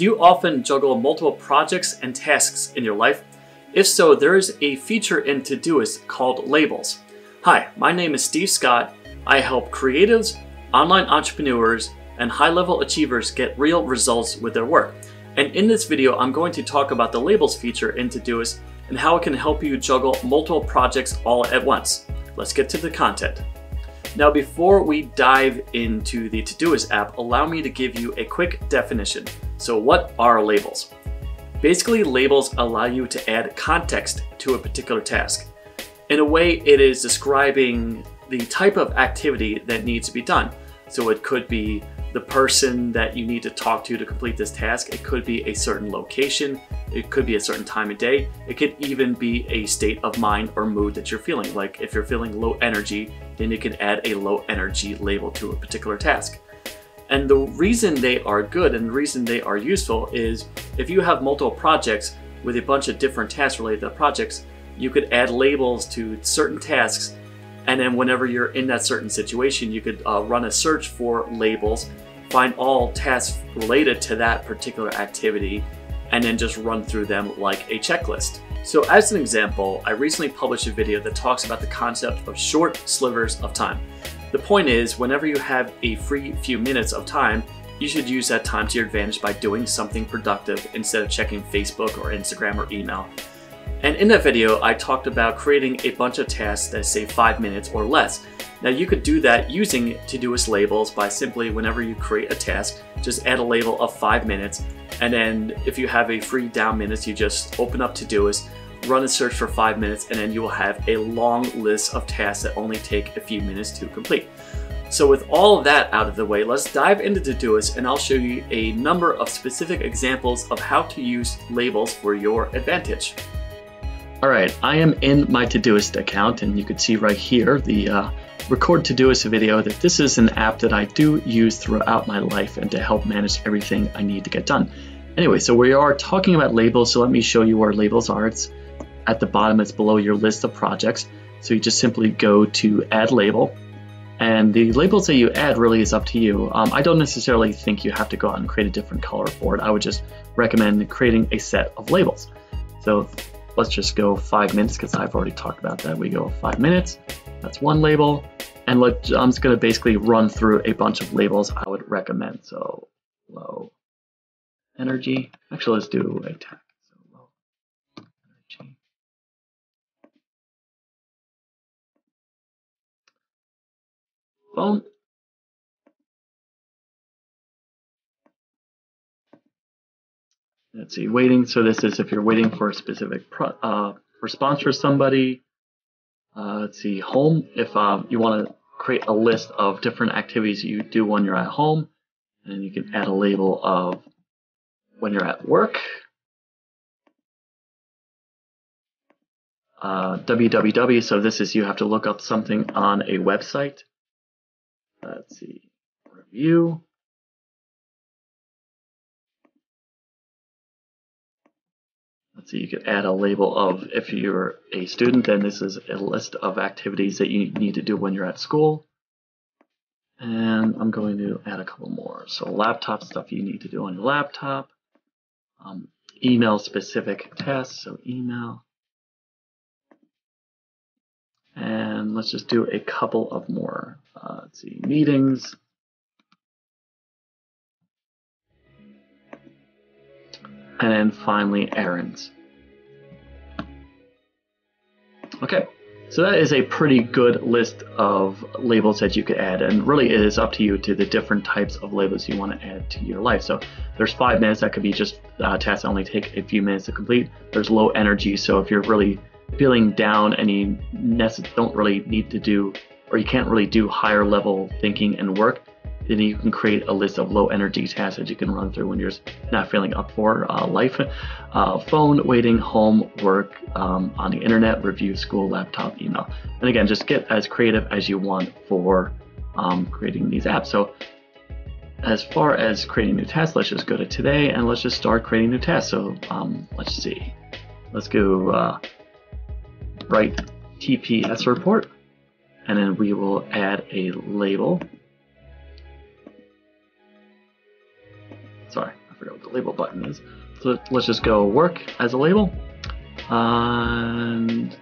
Do you often juggle multiple projects and tasks in your life? If so, there is a feature in Todoist called Labels. Hi, my name is Steve Scott. I help creatives, online entrepreneurs, and high-level achievers get real results with their work. And in this video, I'm going to talk about the Labels feature in Todoist and how it can help you juggle multiple projects all at once. Let's get to the content. Now, before we dive into the Todoist app, allow me to give you a quick definition. So what are labels? Basically, labels allow you to add context to a particular task. In a way, it is describing the type of activity that needs to be done. So it could be the person that you need to talk to complete this task. It could be a certain location. It could be a certain time of day. It could even be a state of mind or mood that you're feeling. Like if you're feeling low energy, then you can add a low energy label to a particular task. And the reason they are good and the reason they are useful is if you have multiple projects with a bunch of different tasks related to projects, you could add labels to certain tasks. And then whenever you're in that certain situation, you could run a search for labels, find all tasks related to that particular activity, and then just run through them like a checklist. So as an example, I recently published a video that talks about the concept of short slivers of time. The point is, whenever you have a free few minutes of time, you should use that time to your advantage by doing something productive instead of checking Facebook or Instagram or email. And in that video, I talked about creating a bunch of tasks that say 5 minutes or less. Now you could do that using Todoist labels by simply, whenever you create a task, just add a label of 5 minutes. And then if you have a free down minutes, you just open up Todoist, run a search for 5 minutes, and then you will have a long list of tasks that only take a few minutes to complete. So with all of that out of the way, let's dive into Todoist and I'll show you a number of specific examples of how to use labels for your advantage. Alright, I am in my Todoist account and you can see right here the record Todoist video that this is an app that I do use throughout my life and to help manage everything I need to get done. Anyway, so we are talking about labels, so let me show you where labels are. It's at the bottom, it's below your list of projects. So you just simply go to add label, and the labels that you add really is up to you. I don't necessarily think you have to go out and create a different color for it. I would just recommend creating a set of labels. So let's just go 5 minutes because I've already talked about that. We go 5 minutes, that's one label. And look, I'm just gonna basically run through a bunch of labels I would recommend. So low energy, actually let's do a tag. So low energy. Phone. Let's see, waiting. So this is if you're waiting for a specific response for somebody. Let's see, home. If you want to create a list of different activities you do when you're at home, and you can add a label of when you're at work. www. So this is you have to look up something on a website. Let's see, review. Let's see, you could add a label of if you're a student, then this is a list of activities that you need to do when you're at school. And I'm going to add a couple more. So laptop stuff you need to do on your laptop. Email specific tasks, so email. And let's just do a couple of more. Let's see, meetings. And then finally, errands. Okay, so that is a pretty good list of labels that you could add, and really it is up to you to the different types of labels you want to add to your life. So there's 5 minutes, that could be just tasks that only take a few minutes to complete. There's low energy, so if you're really feeling down and you don't really need to do, or you can't really do higher level thinking and work, then you can create a list of low energy tasks that you can run through when you're not feeling up for life. Phone, waiting, home, work, on the internet, review, school, laptop, email. And again, just get as creative as you want for creating these apps. So as far as creating new tasks, let's just go to today and let's just start creating new tasks. So let's see, let's go write TPS report, and then we will add a label. Sorry, I forget what the label button is. So let's just go work as a label. And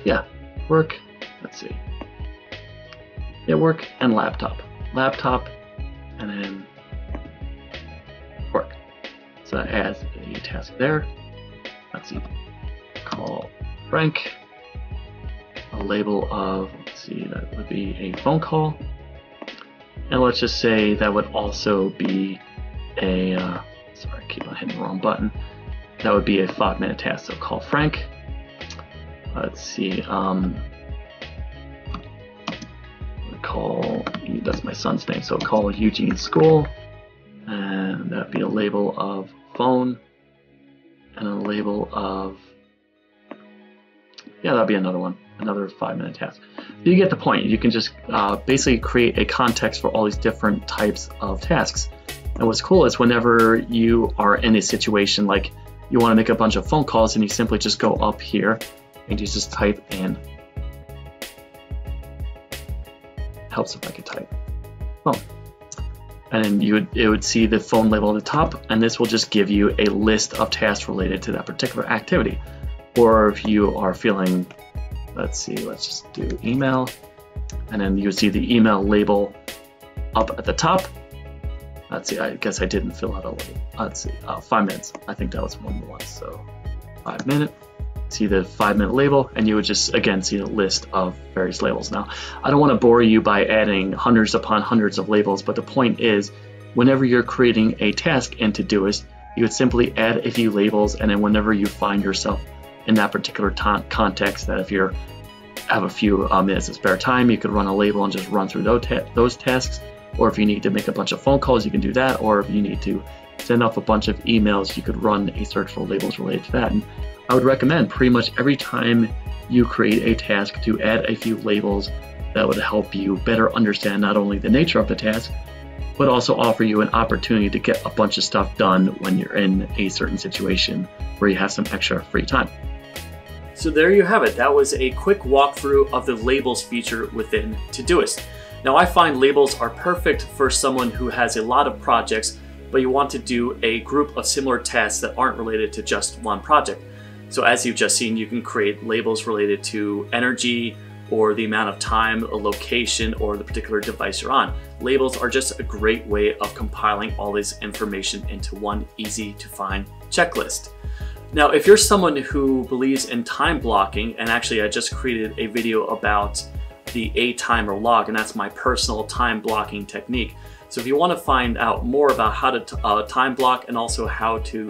yeah, work, let's see. Yeah, work and laptop. Laptop and then work. So that adds a task there. Let's see, call Frank. A label of, let's see, that would be a phone call. And let's just say that would also be a, sorry, I keep on hitting the wrong button. That would be a 5-minute task, so call Frank. Let's see, call, that's my son's name, so call Eugene's school. And that'd be a label of phone. And a label of, yeah, that'd be another one, another 5-minute task. So you get the point. You can just basically create a context for all these different types of tasks. And what's cool is whenever you are in a situation like you want to make a bunch of phone calls, and you simply just go up here and you just type in, helps if I could type phone. And then it would see the phone label at the top, and this will just give you a list of tasks related to that particular activity. Or if you are feeling, let's see, let's just do email, and then you see the email label up at the top. Let's see, I guess I didn't fill out a label. Let's see, 5 minutes. I think that was one of the ones, so 5 minute. See the 5-minute label, and you would just again see a list of various labels. Now, I don't want to bore you by adding hundreds upon hundreds of labels, but the point is, whenever you're creating a task in Todoist, you would simply add a few labels, and then whenever you find yourself in that particular context, that if you have a few minutes of spare time, you could run a label and just run through those tasks. Or if you need to make a bunch of phone calls, you can do that. Or if you need to send off a bunch of emails, you could run a search for labels related to that. And I would recommend pretty much every time you create a task to add a few labels that would help you better understand not only the nature of the task, but also offer you an opportunity to get a bunch of stuff done when you're in a certain situation where you have some extra free time. So there you have it. That was a quick walkthrough of the labels feature within Todoist. Now, I find labels are perfect for someone who has a lot of projects, but you want to do a group of similar tasks that aren't related to just one project. So as you've just seen, you can create labels related to energy or the amount of time, a location, or the particular device you're on. Labels are just a great way of compiling all this information into one easy to find checklist. Now, if you're someone who believes in time blocking, and actually I just created a video about the A-timer log, and that's my personal time blocking technique. So if you want to find out more about how to time block, and also how to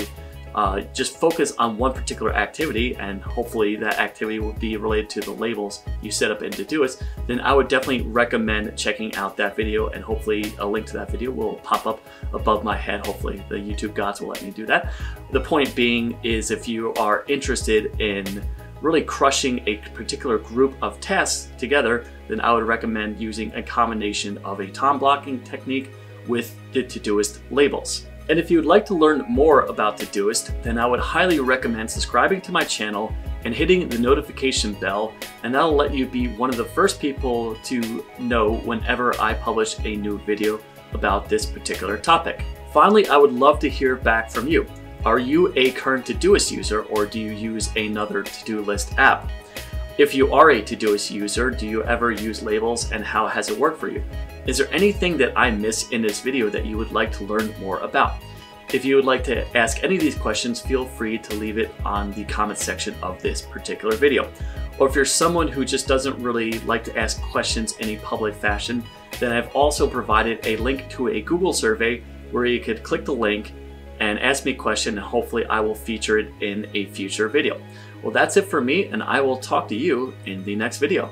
just focus on one particular activity, and hopefully that activity will be related to the labels you set up in Todoist, then I would definitely recommend checking out that video, and hopefully a link to that video will pop up above my head. Hopefully the YouTube gods will let me do that. The point being is, if you are interested in really crushing a particular group of tasks together, then I would recommend using a combination of a time blocking technique with the Todoist labels. And if you would like to learn more about Todoist, then I would highly recommend subscribing to my channel and hitting the notification bell, and that'll let you be one of the first people to know whenever I publish a new video about this particular topic. Finally, I would love to hear back from you. Are you a current Todoist user, or do you use another to-do list app? If you are a Todoist user, do you ever use labels, and how has it worked for you? Is there anything that I missed in this video that you would like to learn more about? If you would like to ask any of these questions, feel free to leave it on the comment section of this particular video. Or if you're someone who just doesn't really like to ask questions in a public fashion, then I've also provided a link to a Google survey where you could click the link and ask me a question, and hopefully I will feature it in a future video. Well, that's it for me, and I will talk to you in the next video.